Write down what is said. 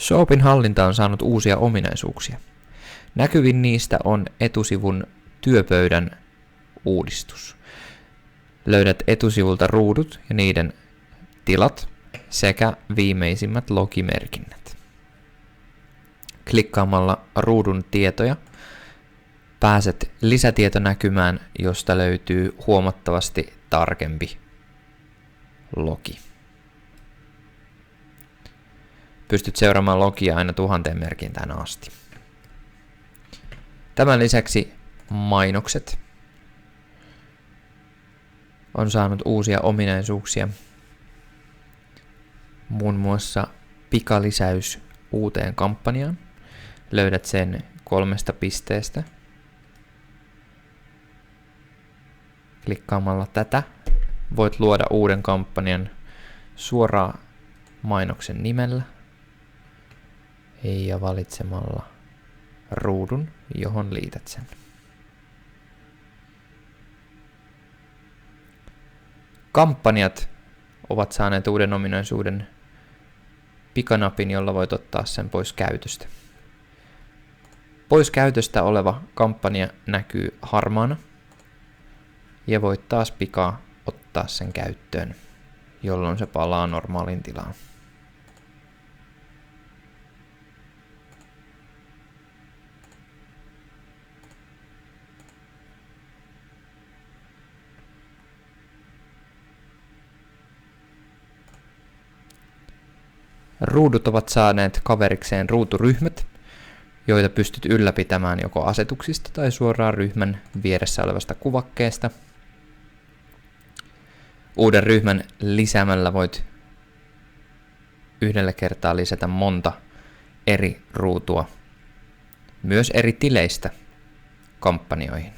Soapin hallinta on saanut uusia ominaisuuksia. Näkyvin niistä on etusivun työpöydän uudistus. Löydät etusivulta ruudut ja niiden tilat sekä viimeisimmät logimerkinnät. Klikkaamalla ruudun tietoja pääset lisätietonäkymään, josta löytyy huomattavasti tarkempi logi. Pystyt seuraamaan logia aina 1000 merkintään asti. Tämän lisäksi mainokset on saanut uusia ominaisuuksia. Muun muassa pikalisäys uuteen kampanjaan. Löydät sen 3 pisteestä. Klikkaamalla tätä voit luoda uuden kampanjan suoraan mainoksen nimellä ja valitsemalla ruudun, johon liität sen. Kampanjat ovat saaneet uuden ominaisuuden pikanapin, jolla voit ottaa sen pois käytöstä. Pois käytöstä oleva kampanja näkyy harmaana ja voit taas pikaa ottaa sen käyttöön, jolloin se palaa normaaliin tilaan. Ruudut ovat saaneet kaverikseen ruuturyhmät, joita pystyt ylläpitämään joko asetuksista tai suoraan ryhmän vieressä olevasta kuvakkeesta. Uuden ryhmän lisäämällä voit yhdellä kertaa lisätä monta eri ruutua, myös eri tileistä kampanjoihin.